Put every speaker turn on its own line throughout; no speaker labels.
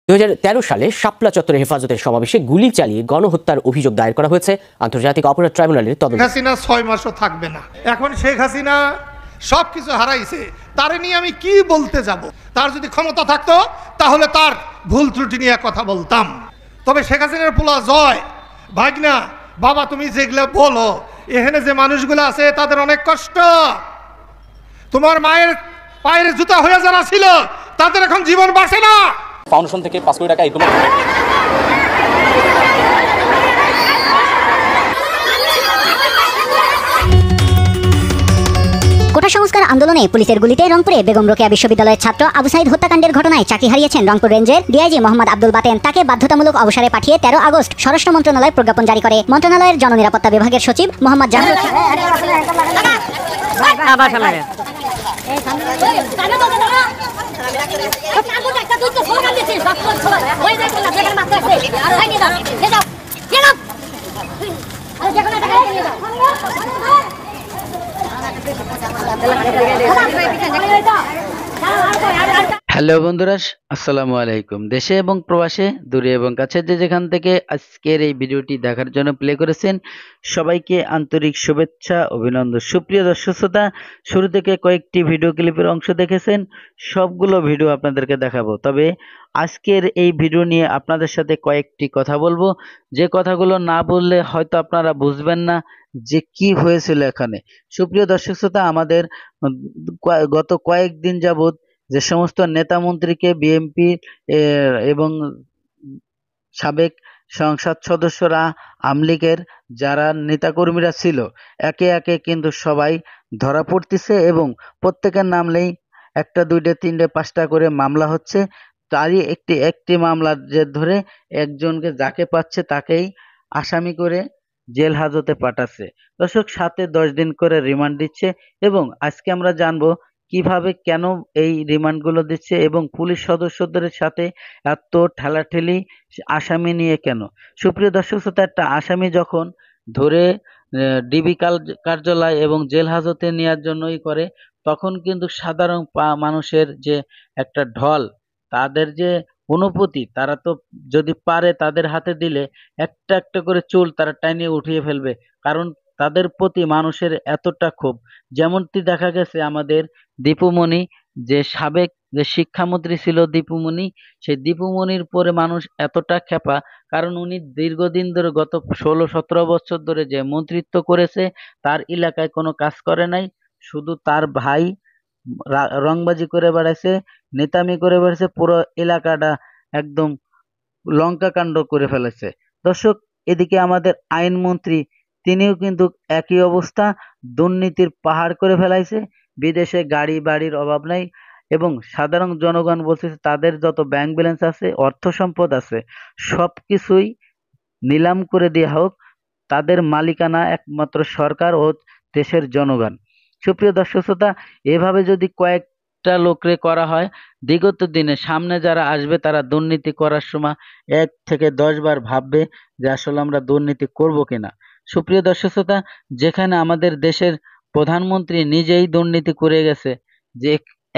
2013 সালে শাপলা চত্বরে হেফাজতের সমাবেশে গুলি চালিয়ে গণহত্যার অভিযোগ দায়ের করা হয়েছে আন্তর্জাতিক অপরাধ ট্রাইব্যুনালের তদন্তে।
হাসিনা 6 মাসও থাকবে না। এখন শেখ হাসিনা সবকিছু হারাইছে, তারে নিয়ে আমি কি বলতে যাব? তার যদি ক্ষমতা থাকতো তাহলে তার ভুল ত্রুটি নিয়ে কথা বলতাম। তবে শেখ হাসিনার পোলা জয়, ভাগনা বাবা তুমি যেগুলো বলো, এখানে যে মানুষগুলো আছে তাদের অনেক কষ্ট। তোমার মায়ের পায়ের জুতা হয়ে যারা ছিল তাদের এখন জীবন বাঁচে না।
ফাউন্ডেশন থেকে 5 কোটি টাকা ইতিমধ্যে
কোটা সংস্কার আন্দোলনে পুলিশের গুলিতে রংপুরে বেগম রোকেয়া বিশ্ববিদ্যালয়ের ছাত্র আবু সাইদ হত্যাকাণ্ডের ঘটনায় চাকরি হারিয়েছেন রংপুর রেঞ্জের ডিআইজি মোহাম্মদ আব্দুল বাতেন। তাকে বাধ্যতামূলক অবসরে পাঠিয়ে 13 আগস্ট স্বরাষ্ট্র মন্ত্রণালয় প্রজ্ঞাপন জারি করে। মন্ত্রণালয়ের জননিরাপত্তা বিভাগের সচিব মোহাম্মদ জাহাঙ্গীর
হ্যালো বন্ধুরা, আসসালামু আলাইকুম। দেশে এবং প্রবাসে, দূরে এবং কাছে যে যেখান থেকে আজকের এই ভিডিওটি দেখার জন্য প্লে করেছেন, সবাইকে আন্তরিক শুভেচ্ছা, অভিনন্দন। সুপ্রিয় দর্শক শ্রোতা, শুরু থেকে কয়েকটি ভিডিও ক্লিপের অংশ দেখেছেন, সবগুলো ভিডিও আপনাদেরকে দেখাবো। তবে আজকের এই ভিডিও নিয়ে আপনাদের সাথে কয়েকটি কথা বলবো, যে কথাগুলো না বললে হয়তো আপনারা বুঝবেন না যে কি হয়েছিল এখানে। সুপ্রিয় দর্শক শ্রোতা, আমাদের গত কয়েকদিন যাবত যে সমস্ত নেতা মন্ত্রীকে বিএনপি এবং সাবেক সংসদ সদস্যরা, আমলিগের যারা নেতাকর্মীরা ছিল, একে একে কিন্তু সবাই ধরা পড়তেছে এবং প্রত্যেকের নামলেই 1টা 2টা 3টে 5টা করে মামলা হচ্ছে। তারই একটি মামলার জের ধরে একজনকে যাকে পাচ্ছে তাকেই আসামি করে জেল হাজতে পাঠাচ্ছে। দর্শক, 7-10 দিন করে রিমান্ড দিচ্ছে এবং আজকে আমরা জানবো কিভাবে, কেন এই রিমান্ডগুলো দিচ্ছে এবং পুলিশ সদস্যদের সাথে এত ঠেলাঠেলি আসামি নিয়ে কেন। সুপ্রিয় দর্শক শ্রোতা, একটা আসামি যখন ধরে ডিবি কার্যালয় এবং জেল হাজতে নেওয়ার জন্যই করে, তখন কিন্তু সাধারণ মানুষের যে একটা ঢল, তাদের যে অনুভূতি, তারা তো যদি পারে তাদের হাতে দিলে একটা একটা করে চুল তারা টানিয়ে উঠিয়ে ফেলবে, কারণ তাদের প্রতি মানুষের এতটা ক্ষোভ। যেমনটি দেখা গেছে আমাদের দীপুমণি, যে সাবেক যে শিক্ষামন্ত্রী ছিল দীপুমণি, সেই দীপুমণির পরে মানুষ এতটা ক্ষেপা, কারণ উনি দীর্ঘদিন ধরে, গত 16-17 বছর ধরে যে মন্ত্রিত্ব করেছে, তার এলাকায় কোনো কাজ করে নাই। শুধু তার ভাই রংবাজি করে বেড়াইছে, নেতামি করে বেড়াইছে, পুরো এলাকাটা একদম লঙ্কা কাণ্ড করে ফেলেছে। দর্শক, এদিকে আমাদের আইনমন্ত্রী, তিনিও কিন্তু একই অবস্থা, দুর্নীতির পাহাড় করে ফেলাইছে। বিদেশে গাড়ি বাড়ির অভাব নাই এবং সাধারণ জনগণ বলছে তাদের যত ব্যাংক ব্যালেন্স আছে, অর্থ সম্পদ আছে, সবকিছুই নিলাম করে দেওয়া হোক। তাদের মালিকানা একমাত্র সরকার ও দেশের জনগণ। সুপ্রিয় দর্শক শ্রোতা, এভাবে যদি কয়েকটা লোকরে করা হয়, বিগত দিনে সামনে যারা আসবে তারা দুর্নীতি করার সময় 1 থেকে 10 বার ভাববে যে আসলে আমরা দুর্নীতি করব কিনা। সুপ্রিয় দর্শক শ্রোতা, যেখানে আমাদের দেশের প্রধানমন্ত্রী নিজেই দুর্নীতি করে গেছে, যে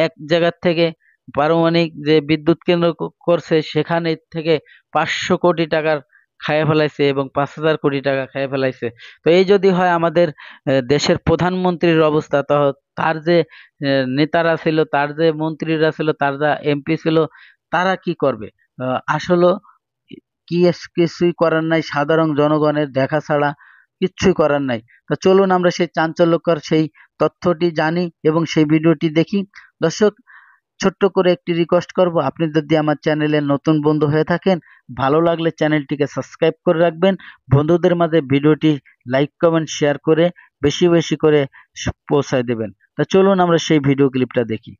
এক জায়গা থেকে পারমাণবিক যে বিদ্যুৎ কেন্দ্র করছে, সেখানে থেকে 500 কোটি টাকার খাইয়ে ফেলাইছে এবং 5000 কোটি টাকা খাইয়ে ফেলাইছে। তো এই যদি হয় আমাদের দেশের প্রধানমন্ত্রীর অবস্থা, তো তার যে নেতারা ছিল, তার যে মন্ত্রীরা ছিল, তার যা এমপি ছিল, তারা কি করবে? আসলে কিছুই করার নাই, সাধারণ জনগণের দেখা ছাড়া কিচ্ছুই করার নাই। তো চলুন আমরা সেই চাঞ্চল্যকর সেই তথ্যটি জানি এবং সেই ভিডিওটি দেখি। দর্শক, ছোট্ট করে একটি রিকোয়েস্ট করব, আপনি যদি আমার চ্যানেলের নতুন বন্ধু হয়ে থাকেন, ভালো লাগলে চ্যানেলটিকে সাবস্ক্রাইব করে রাখবেন, বন্ধুদের মাঝে ভিডিওটি লাইক কমেন্ট শেয়ার করে বেশি বেশি করে পৌঁছায় দেবেন। তা চলুন আমরা সেই ভিডিও ক্লিপটা দেখি।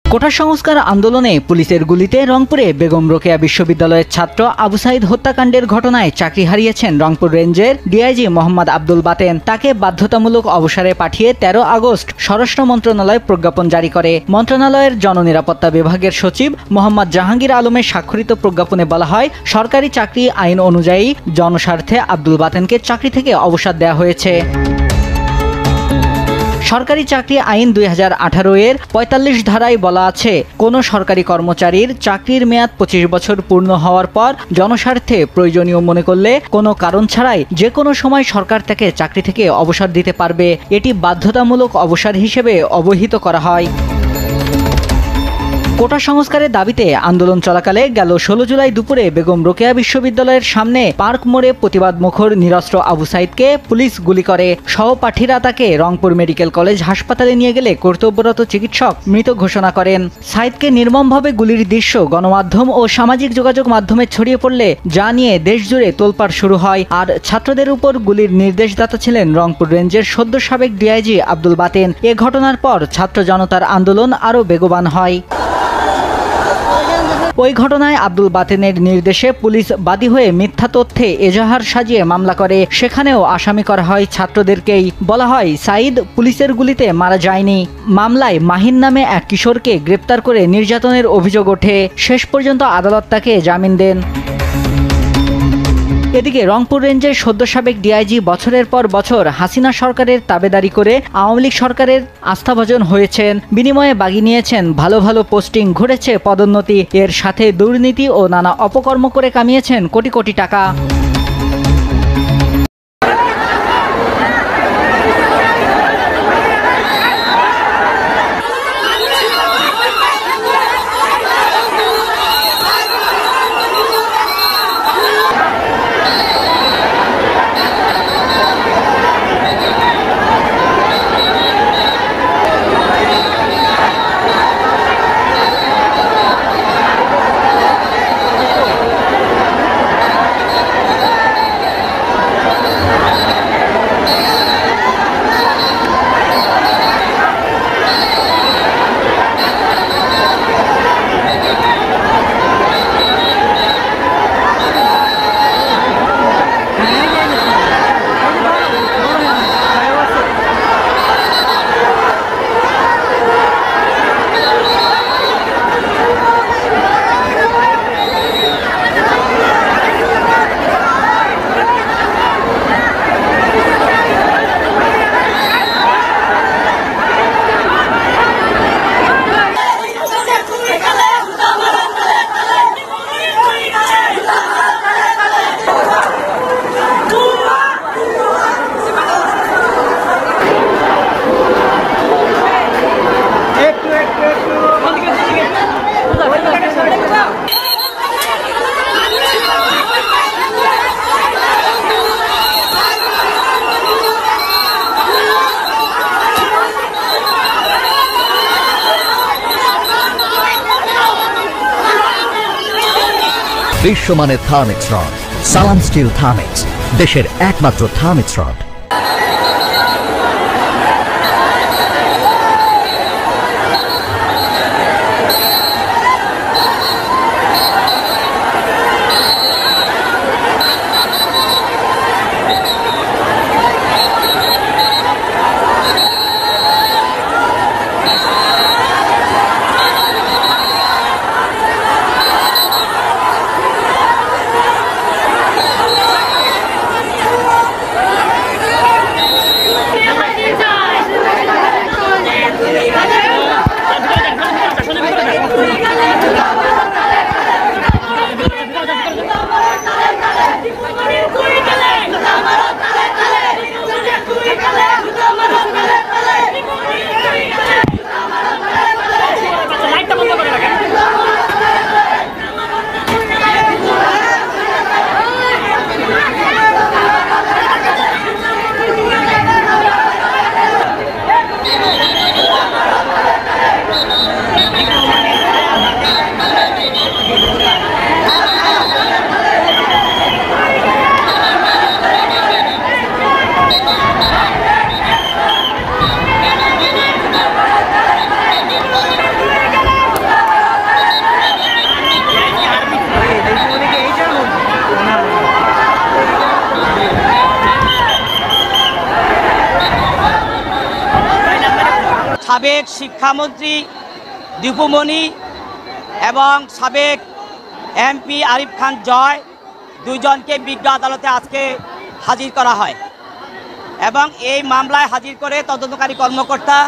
কোটা সংস্কার আন্দোলনে পুলিশের গুলিতে রংপুরে বেগম রোকেয়া বিশ্ববিদ্যালয়ের ছাত্র আবু সাইদ হত্যাকাণ্ডের ঘটনায় চাকরি হারিয়েছেন রংপুর রেঞ্জের ডিআইজি মোহাম্মদ আব্দুল বাতেন। তাকে বাধ্যতামূলক অবসরে পাঠিয়ে 13 আগস্ট স্বরাষ্ট্র মন্ত্রণালয় প্রজ্ঞাপন জারি করে। মন্ত্রণালয়ের জননিরাপত্তা বিভাগের সচিব মোহাম্মদ জাহাঙ্গীর আলমের স্বাক্ষরিত প্রজ্ঞাপনে বলা হয়, সরকারি চাকরি আইন অনুযায়ী জনস্বার্থে আব্দুল বাতেনকে চাকরি থেকে অবসর দেওয়া হয়েছে। সরকারি চাকরি আইন 2018 এর 45 ধারায় বলা আছে, কোনো সরকারি কর্মচারীর চাকরির মেয়াদ 25 বছর পূর্ণ হওয়ার পর জনস্বার্থে প্রয়োজনীয় মনে করলে কোনো কারণ ছাড়াই যে কোনো সময় সরকার তাকে চাকরি থেকে অবসর দিতে পারবে। এটি বাধ্যতামূলক অবসর হিসেবে অবহিত করা হয়। কোটা সংস্কারের দাবিতে আন্দোলন চলাকালে গেল 16 জুলাই দুপুরে বেগম রোকেয়া বিশ্ববিদ্যালয়ের সামনে পার্ক মোড়ে প্রতিবাদ মুখর নিরস্ত্র আবু সাইদকে পুলিশ গুলি করে। সহপাঠীরা তাকে রংপুর মেডিকেল কলেজ হাসপাতালে নিয়ে গেলে কর্তব্যরত চিকিৎসক মৃত ঘোষণা করেন। সাইদকে নির্মমভাবে গুলির দৃশ্য গণমাধ্যম ও সামাজিক যোগাযোগ মাধ্যমে ছড়িয়ে পড়লে যা নিয়ে দেশজুড়ে তোলপাড় শুরু হয়। আর ছাত্রদের উপর গুলির নির্দেশদাতা ছিলেন রংপুর রেঞ্জের সদ্য সাবেক ডিআইজি আব্দুল বাতেন। এ ঘটনার পর ছাত্র জনতার আন্দোলন আরও বেগবান হয়। ওই ঘটনায় আব্দুল বাতেনের নির্দেশে পুলিশ বাদী হয়ে মিথ্যা তথ্যে এজাহার সাজিয়ে মামলা করে। সেখানেও আসামি করা হয় ছাত্রদেরকেই। বলা হয় সাইদ পুলিশের গুলিতে মারা যায়নি। মামলায় মাহিন নামে এক কিশোরকে গ্রেপ্তার করে নির্যাতনের অভিযোগ ওঠে। শেষ পর্যন্ত আদালত তাকে জামিন দেন। এদিকে রংপুর রেঞ্জের সদ্য সাবেক ডিআইজি বছরের পর বছর হাসিনা সরকারের তাবেদারি করে আওয়ামী লীগ সরকারের আস্থাভাজন হয়েছেন। বিনিময়ে বাগিয়ে নিয়েছেন ভালো ভালো পোস্টিং, ঘটেছে পদোন্নতি, এর সাথে দুর্নীতি ও নানা অপকর্ম করে কামিয়েছেন কোটি কোটি টাকা।
বিশ্বমানের থার্মিক্স রড, সালাম স্টিল থার্মিক্স, দেশের একমাত্র থার্মিক্স রড।
সাবেক শিক্ষামন্ত্রী দীপুমণি এবং সাবেক এমপি আরিফ খান জয় দুইজনকে বিজ্ঞ আদালতে আজকে হাজির করা হয়। এবং এই মামলায় হাজির করে তদন্তকারী কর্মকর্তা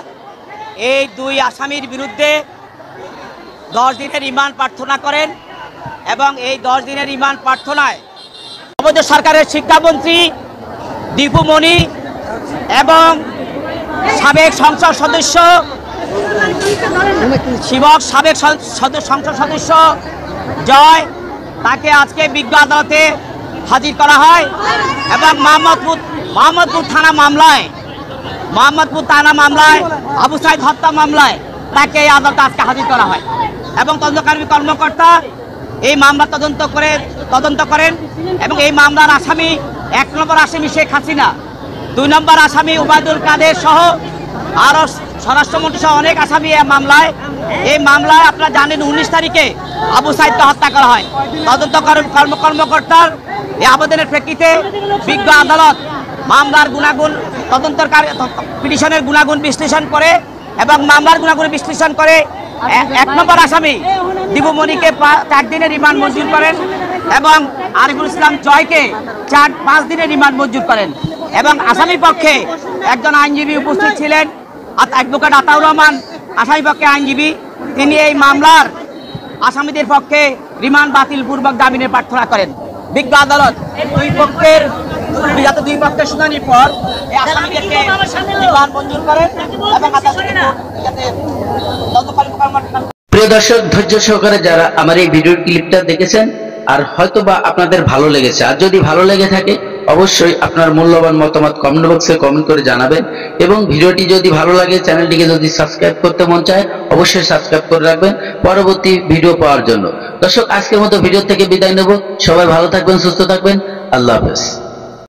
এই 2 আসামির বিরুদ্ধে 10 দিনের রিমান্ড প্রার্থনা করেন এবং এই 10 দিনের রিমান্ড প্রার্থনায় অবৈধ সরকারের শিক্ষামন্ত্রী দীপু মনি এবং সাবেক সংসদ সদস্য সংসদ সদস্য জয় তাকে আজকে বিজ্ঞ আদালতে হাজির করা হয় এবং মোহাম্মদপুর থানা মামলায় আবু সাইদ হত্যা মামলায় তাকে এই আদালতে আজকে হাজির করা হয় এবং তদন্তকারী কর্মকর্তা এই মামলা তদন্ত করেন এবং এই মামলার আসামি 1 নম্বর আসামি শেখ হাসিনা, 2 নম্বর আসামি ওবায়দুল কাদের সহ আরও স্বরাষ্ট্রমন্ত্রী সহ অনেক আসামি এই মামলায় আপনারা জানেন 19 তারিখে আবু সাইদকে হত্যা করা হয়। তদন্তকারী কর্মকর্তার এই আবেদনের প্রেক্ষিতে বিজ্ঞ আদালত মামলার গুণাগুণ পিটিশনের গুণাগুণ বিশ্লেষণ করে এবং মামলার গুণাগুণ বিশ্লেষণ করে 1 নম্বর আসামি দীপু মনিকে 4 দিনের রিমান্ড মঞ্জুর করেন এবং আরিফুল ইসলাম জয়কে 5 দিনের রিমান্ড মঞ্জুর করেন এবং আসামির পক্ষে একজন আইনজীবী উপস্থিত ছিলেন, অ্যাডভোকেট আতাউর রহমান আসামি পক্ষে আইনজীবী। তিনি এই মামলার আসামিদের পক্ষে রিমান্ড বাতিল পূর্বক জামিনের প্রার্থনা করেন। বিজ্ঞ আদালত দুই পক্ষের শুনানির পর এই আসামিদেরকে রিমান্ড মঞ্জুর করেন এবং
প্রিয় দর্শক, ধৈর্য সহকারে যারা আমার এই ভিডিও ক্লিপটা দেখেছেন আর হয়তোবা আপনাদের ভালো লেগেছে, আর যদি ভালো লেগে থাকে অবশ্যই আপনার মূল্যবান মতামত কমেন্ট বক্সে কমেন্ট করে জানাবেন এবং ভিডিওটি যদি ভালো লাগে চ্যানেলটিকে যদি সাবস্ক্রাইব করতে মন চায় অবশ্যই সাবস্ক্রাইব করে রাখবেন পরবর্তী ভিডিও পাওয়ার জন্য। দর্শক, আজকের মতো ভিডিও থেকে বিদায় নেব। সবাই ভালো থাকবেন, সুস্থ থাকবেন। আল্লাহ হাফেজ।